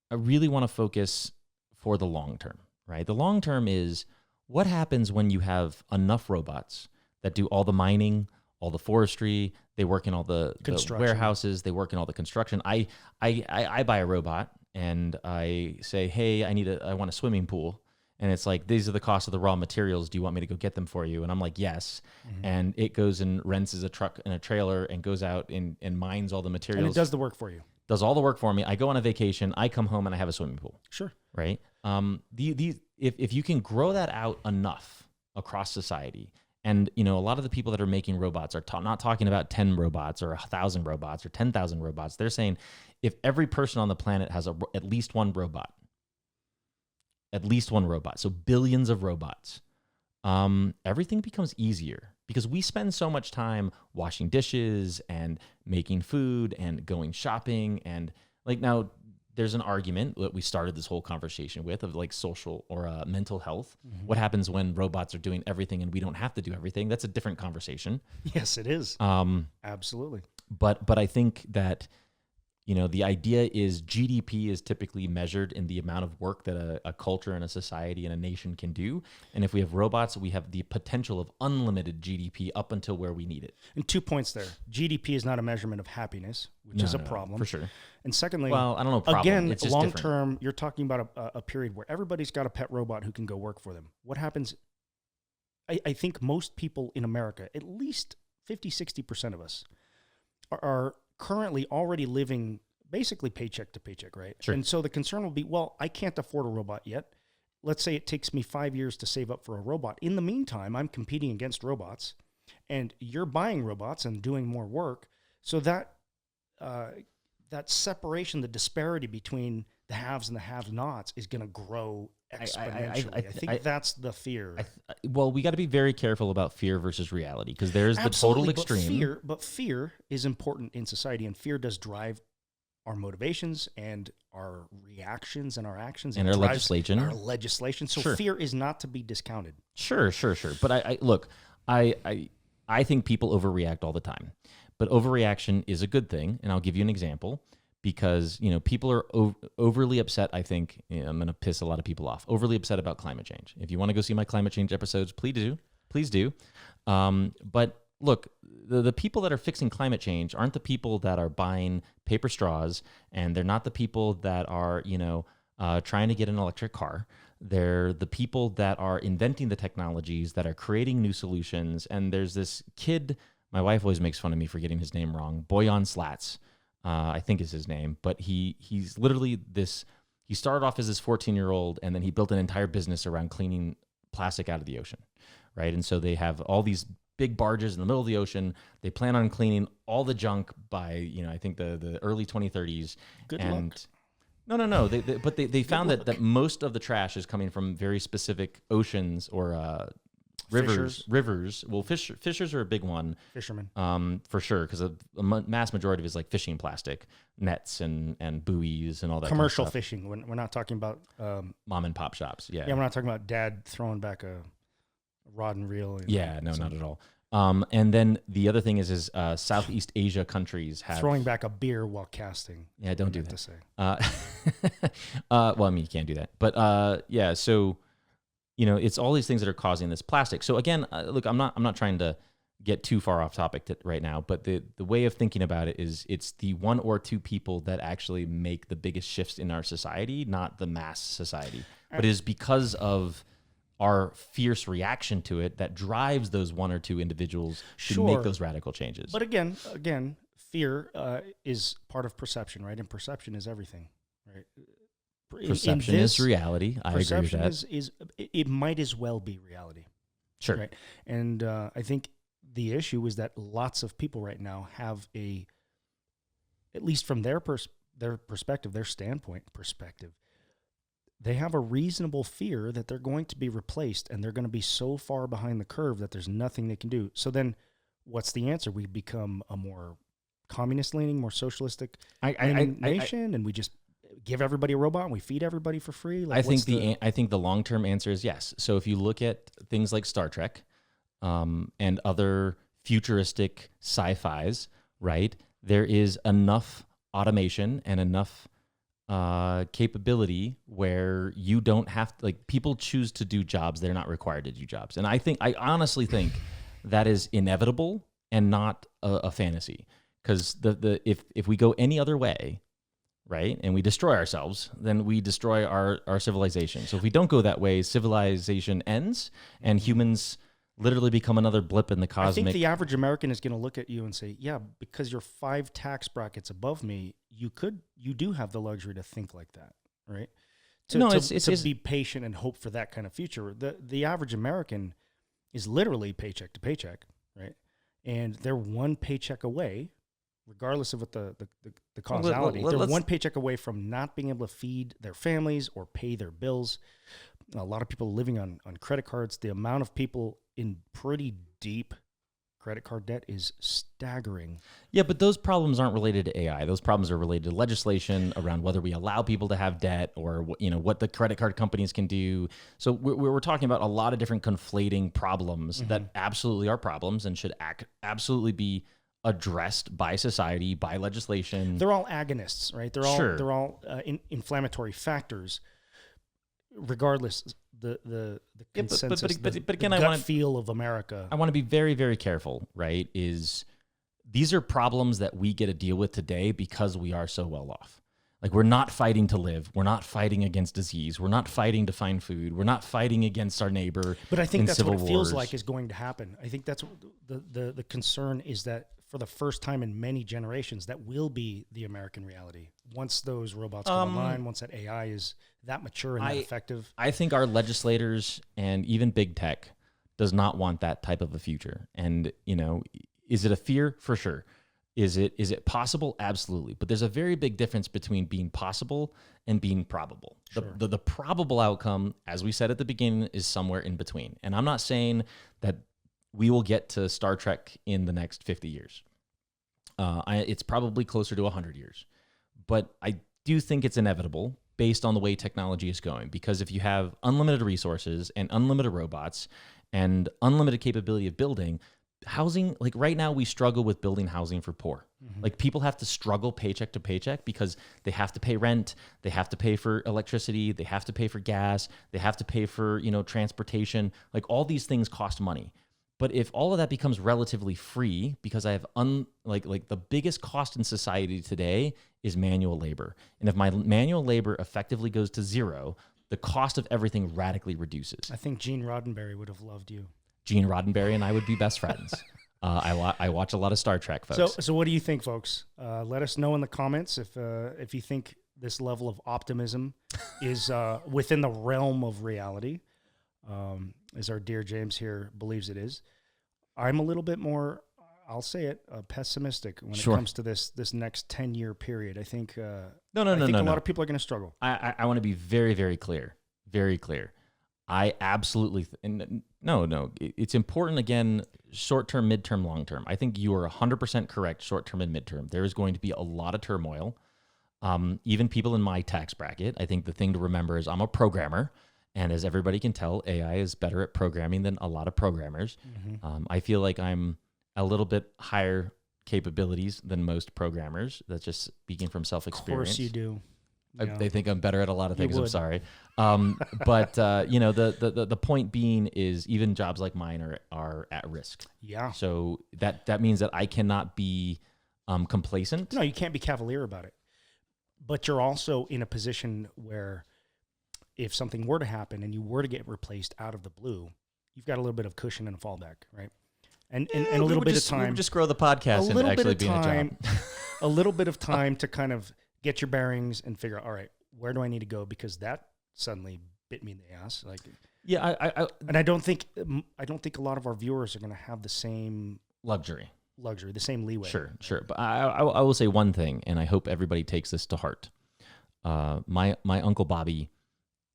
I really want to focus for the long term, right? The long term is, what happens when you have enough robots that do all the mining, all the forestry, they work in all the warehouses, they work in all the construction. I buy a robot and I say, hey, I want a swimming pool. And it's like, these are the costs of the raw materials. Do you want me to go get them for you? And I'm like, yes. Mm-hmm. And it goes and rents a truck and a trailer and goes out and mines all the materials. And it does the work for you. Does all the work for me. I go on a vacation. I come home and I have a swimming pool. Sure. Right? If you can grow that out enough across society, and a lot of the people that are making robots are not talking about 10 robots or 1,000 robots or 10,000 robots. They're saying, if every person on the planet has at least one robot, so billions of robots, everything becomes easier, because we spend so much time washing dishes and making food and going shopping. And like, now there's an argument that we started this whole conversation with, of like social or mental health. Mm-hmm. What happens when robots are doing everything and we don't have to do everything? That's a different conversation. Yes, it is. Absolutely. But I think that, the idea is GDP is typically measured in the amount of work that a culture and a society and a nation can do. And if we have robots, we have the potential of unlimited GDP up until where we need it. And 2 points there. GDP is not a measurement of happiness, which is a problem. For sure. And secondly, well, I don't know. Problem. Again, it's just long different. term, you're talking about a period where everybody's got a pet robot who can go work for them. What happens? I think most people in America, at least 50, 60% of us, are currently already living basically paycheck to paycheck, right? Sure. And so the concern will be, well, I can't afford a robot yet. Let's say it takes me 5 years to save up for a robot. In the meantime, I'm competing against robots, and you're buying robots and doing more work. So that separation, the disparity between the haves and the have-nots is going to grow exponentially. I think that's the fear. Well, we got to be very careful about fear versus reality, because there's the total extreme. But fear is important in society, and fear does drive our motivations and our reactions and our actions and our legislation. So sure. Fear is not to be discounted. Sure. But I think people overreact all the time, but overreaction is a good thing. And I'll give you an example, because, people are overly upset. I think I'm going to piss a lot of people off, overly upset about climate change. If you want to go see my climate change episodes, please do. But look, the people that are fixing climate change aren't the people that are buying paper straws, and they're not the people that are, trying to get an electric car. They're the people that are inventing the technologies, that are creating new solutions. And there's this kid, my wife always makes fun of me for getting his name wrong, Boyan Slats, I think is his name, but he's literally this He started off as this 14-year-old, and then he built an entire business around cleaning plastic out of the ocean, right? And so they have all these big barges in the middle of the ocean. They plan on cleaning all the junk by, I think the early 2030s. Good luck. No. They found that most of the trash is coming from very specific oceans or rivers. Well, fishers are a big one. Fishermen. For sure, because a mass majority of it is like fishing plastic, nets and buoys and all that. Commercial kind of stuff. fishing. We're not talking about Mom and pop shops. Yeah. Yeah, we're not talking about dad throwing back a rod and reel. Yeah, no, not at all. And then the other thing is Southeast Asia countries have throwing back a beer while casting. Yeah, don't do that. To say. Well, I mean, you can't do that. But yeah, so it's all these things that are causing this plastic. So again, look, I'm not trying to get too far off topic right now, but the way of thinking about it is it's the one or two people that actually make the biggest shifts in our society, not the mass society. But it is because of our fierce reaction to it that drives those one or two individuals to make those radical changes. But again, fear is part of perception, right? And perception is everything, right? Perception is reality. I agree with that. Perception it might as well be reality. Sure. Right? And I think the issue is that lots of people right now have at least from their perspective, their perspective, they have a reasonable fear that they're going to be replaced and they're going to be so far behind the curve that there's nothing they can do. So then what's the answer? We become a more communist-leaning, more socialistic nation, and we just give everybody a robot and we feed everybody for free? I think the long-term answer is yes. So if you look at things like Star Trek and other futuristic sci-fis, right, there is enough automation and enough capability where you don't have to, people choose to do jobs they're not required to do jobs. And I honestly think that is inevitable and not a fantasy, because if we go any other way, right, and we destroy ourselves, then we destroy our civilization. So if we don't go that way, civilization ends and humans literally become another blip in the cosmic. I think the average American is going to look at you and say, yeah, because you're 5 tax brackets above me, you do have the luxury to think like that, right? To be patient and hope for that kind of future. The average American is literally paycheck to paycheck, right? And they're one paycheck away, regardless of what the causality. They're one paycheck away from not being able to feed their families or pay their bills. A lot of people living on credit cards. The amount of people in pretty deep credit card debt is staggering. Yeah, but those problems aren't related to AI. Those problems are related to legislation around whether we allow people to have debt or what the credit card companies can do. So we're talking about a lot of different conflating problems that absolutely are problems and should absolutely be addressed by society, by legislation. They're all agonists, right? They're all inflammatory factors. Regardless, the consensus, but again, the gut feel of America. I want to be very, very careful, right? These are problems that we get to deal with today because we are so well off. We're not fighting to live. We're not fighting against disease. We're not fighting to find food. We're not fighting against our neighbor. But I think that's what it feels wars. like is going to happen. I think that's what the concern is, that for the first time in many generations, that will be the American reality. Once those robots come online, once that AI is that mature and that effective. I think our legislators and even big tech does not want that type of a future. And, is it a fear? For sure. Is it possible? Absolutely. But there's a very big difference between being possible and being probable. Sure. The probable outcome, as we said at the beginning, is somewhere in between. And I'm not saying that we will get to Star Trek in the next 50 years. It's probably closer to 100 years. But I do think it's inevitable based on the way technology is going. Because if you have unlimited resources and unlimited robots and unlimited capability of building, housing, right now we struggle with building housing for poor. People have to struggle paycheck to paycheck because they have to pay rent, they have to pay for electricity, they have to pay for gas, they have to pay for, transportation. All these things cost money. But if all of that becomes relatively free, because I have the biggest cost in society today is manual labor. And if my manual labor effectively goes to zero, the cost of everything radically reduces. I think Gene Roddenberry would have loved you. Gene Roddenberry and I would be best friends. I watch a lot of Star Trek, folks. So what do you think, folks? Let us know in the comments if you think this level of optimism is within the realm of reality, as our dear James here believes it is. I'm a little bit more, I'll say it, pessimistic when it comes to this next 10-year period. I think a lot of people are going to struggle. I want to be very, very clear. Very clear. I absolutely, it's important, again, short-term, mid-term, long-term. I think you are 100% correct, short-term and mid-term. There is going to be a lot of turmoil. Even people in my tax bracket, I think the thing to remember is I'm a programmer, and as everybody can tell, AI is better at programming than a lot of programmers. Mm-hmm. I feel like I'm a little bit higher capabilities than most programmers. That's just speaking from self-experience. Of course you do. Yeah. They think I'm better at a lot of things. I'm sorry. But the point being is even jobs like mine are at risk. Yeah. So that means that I cannot be complacent. No, you can't be cavalier about it. But you're also in a position where if something were to happen and you were to get replaced out of the blue, you've got a little bit of cushion and a fallback, right? And a little bit of time. We would just grow the podcast and actually be in a job. A little bit of time to kind of get your bearings and figure out, all right, where do I need to go? Because that suddenly bit me in the ass. Like, yeah, I don't think a lot of our viewers are going to have the same luxury, the same leeway. Sure. But I will say one thing, and I hope everybody takes this to heart. My Uncle Bobby,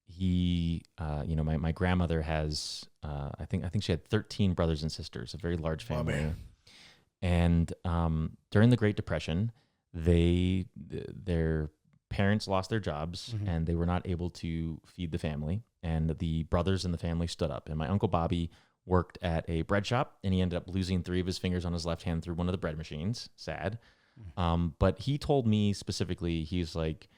he, my grandmother has, I think she had 13 brothers and sisters, a very large family. Oh, and during the Great Depression, their parents lost their jobs, mm-hmm. and they were not able to feed the family. And the brothers in the family stood up. And my Uncle Bobby worked at a bread shop, and he ended up losing 3 of his fingers on his left hand through one of the bread machines. Sad. Mm-hmm. But he told me specifically, he's like,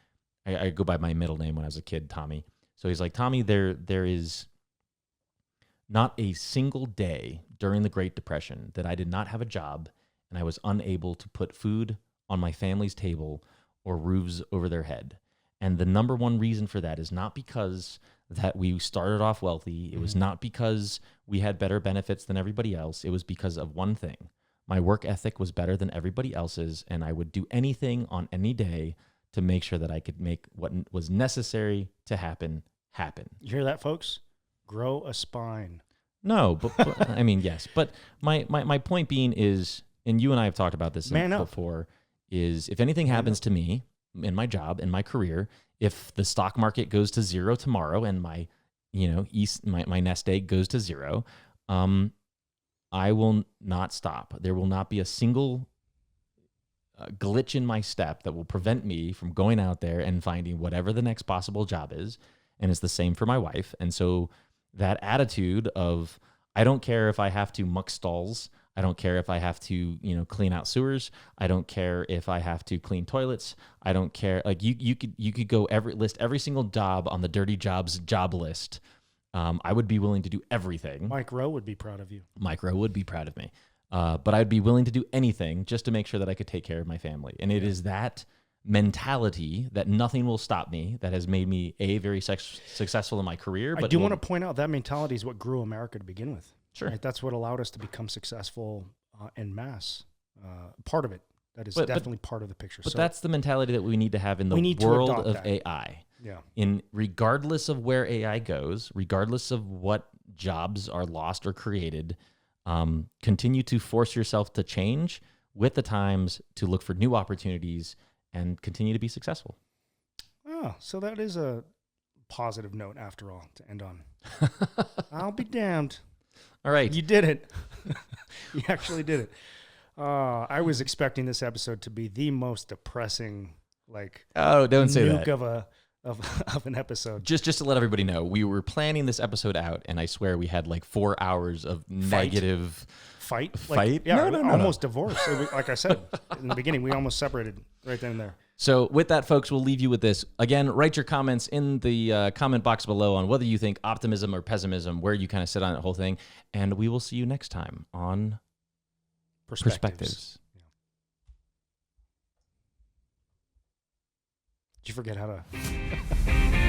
I go by my middle name when I was a kid, Tommy. So he's like, Tommy, there is not a single day during the Great Depression that I did not have a job and I was unable to put food on my family's table or roofs over their head. And the number one reason for that is not because that we started off wealthy. It was not because we had better benefits than everybody else. It was because of one thing. My work ethic was better than everybody else's, and I would do anything on any day to make sure that I could make what was necessary to happen. You hear that, folks? Grow a spine. No, but I mean, yes. But my point being is, and you and I have talked about this before, is if anything happens to me in my job, in my career, if the stock market goes to zero tomorrow and my nest egg goes to zero, I will not stop. There will not be a single glitch in my step that will prevent me from going out there and finding whatever the next possible job is. And it's the same for my wife. And so that attitude of, I don't care if I have to muck stalls. I don't care if I have to, clean out sewers. I don't care if I have to clean toilets. I don't care. Like you could go list every single job on the dirty jobs job list. I would be willing to do everything. Mike Rowe would be proud of you. Mike Rowe would be proud of me. But I'd be willing to do anything just to make sure that I could take care of my family. And it is that mentality that nothing will stop me that has made me very successful in my career. But I do want to point out that mentality is what grew America to begin with. Sure. Right? That's what allowed us to become successful en masse. Part of it. That is definitely part of the picture. But that's the mentality that we need to have in the world of AI. Yeah. Regardless of where AI goes, regardless of what jobs are lost or created, continue to force yourself to change with the times, to look for new opportunities and continue to be successful. Oh, so that is a positive note after all to end on. I'll be damned. All right. You did it. You actually did it. I was expecting this episode to be the most depressing, don't say that. of an episode. Just to let everybody know, we were planning this episode out, and I swear we had 4 hours of negative fight. Yeah, no. Almost divorce. Like I said in the beginning, we almost separated right then and there. So with that, folks, we'll leave you with this. Again, write your comments in the comment box below on whether you think optimism or pessimism, where you kind of sit on that whole thing. And we will see you next time on Perspectives. Yeah. Did you forget how to...